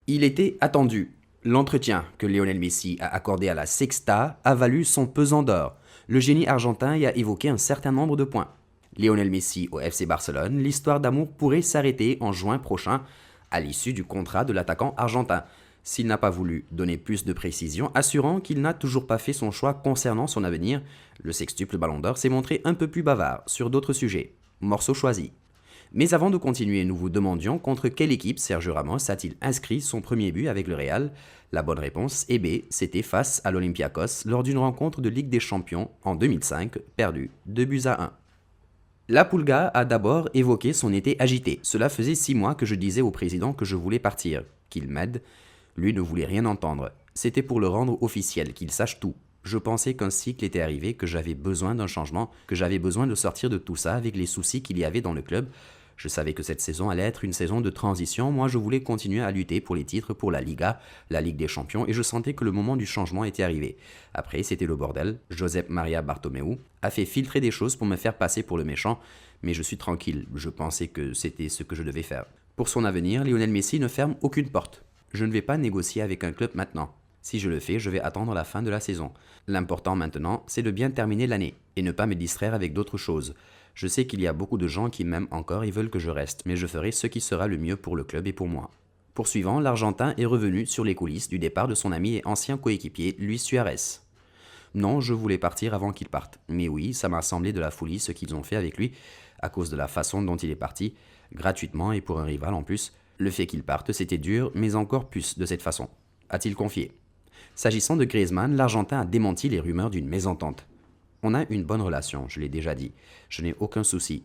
Il était attendu. L'entretien que Lionel Messi a accordé à la Sexta a valu son pesant d'or. Le génie argentin y a évoqué un certain nombre de points. Lionel Messi au FC Barcelone, l'histoire d'amour pourrait s'arrêter en juin prochain à l'issue du contrat de l'attaquant argentin. S'il n'a pas voulu donner plus de précisions, assurant qu'il n'a toujours pas fait son choix concernant son avenir, le sextuple Ballon d'Or s'est montré un peu plus bavard sur d'autres sujets. Morceau choisi. Mais avant de continuer, nous vous demandions contre quelle équipe Sergio Ramos a-t-il inscrit son premier but avec le Real. La bonne réponse est B, c'était face à l'Olympiakos lors d'une rencontre de Ligue des Champions en 2005, perdue 2 buts à 1. La Pulga a d'abord évoqué son été agité. Cela faisait 6 mois que je disais au président que je voulais partir, qu'il m'aide. Lui ne voulait rien entendre. C'était pour le rendre officiel, qu'il sache tout. Je pensais qu'un cycle était arrivé, que j'avais besoin d'un changement, que j'avais besoin de sortir de tout ça avec les soucis qu'il y avait dans le club. Je savais que cette saison allait être une saison de transition. Moi, je voulais continuer à lutter pour les titres, pour la Liga, la Ligue des Champions, et je sentais que le moment du changement était arrivé. Après, c'était le bordel. Josep Maria Bartomeu a fait filtrer des choses pour me faire passer pour le méchant, mais je suis tranquille. Je pensais que c'était ce que je devais faire. Pour son avenir, Lionel Messi ne ferme aucune porte. Je ne vais pas négocier avec un club maintenant. Si je le fais, je vais attendre la fin de la saison. L'important maintenant, c'est de bien terminer l'année et ne pas me distraire avec d'autres choses. Je sais qu'il y a beaucoup de gens qui m'aiment encore et veulent que je reste, mais je ferai ce qui sera le mieux pour le club et pour moi. Poursuivant, l'Argentin est revenu sur les coulisses du départ de son ami et ancien coéquipier Luis Suarez. Non, je voulais partir avant qu'il parte. Mais oui, ça m'a semblé de la folie ce qu'ils ont fait avec lui, à cause de la façon dont il est parti, gratuitement et pour un rival en plus. Le fait qu'il parte, c'était dur, mais encore plus de cette façon, a-t-il confié. S'agissant de Griezmann, l'Argentin a démenti les rumeurs d'une mésentente. On a une bonne relation, je l'ai déjà dit. Je n'ai aucun souci.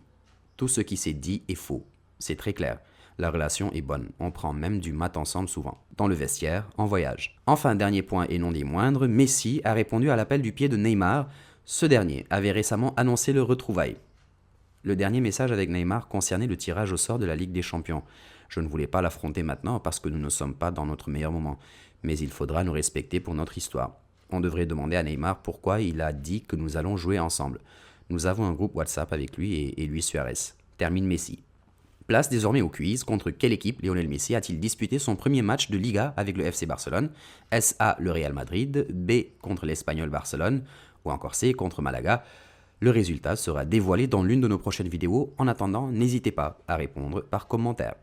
Tout ce qui s'est dit est faux. C'est très clair. La relation est bonne. On prend même du mat ensemble souvent. Dans le vestiaire, en voyage. Enfin, dernier point et non des moindres, Messi a répondu à l'appel du pied de Neymar. Ce dernier avait récemment annoncé le retrouvaille. Le dernier message avec Neymar concernait le tirage au sort de la Ligue des Champions. Je ne voulais pas l'affronter maintenant parce que nous ne sommes pas dans notre meilleur moment. Mais il faudra nous respecter pour notre histoire. On devrait demander à Neymar pourquoi il a dit que nous allons jouer ensemble. Nous avons un groupe WhatsApp avec lui et Luis Suarez. Termine Messi. Place désormais au quiz. Contre quelle équipe Lionel Messi a-t-il disputé son premier match de Liga avec le FC Barcelone? Est-ce A, le Real Madrid, B, contre l'Espagnol Barcelone, ou encore C, contre Malaga? Le résultat sera dévoilé dans l'une de nos prochaines vidéos. En attendant, n'hésitez pas à répondre par commentaire.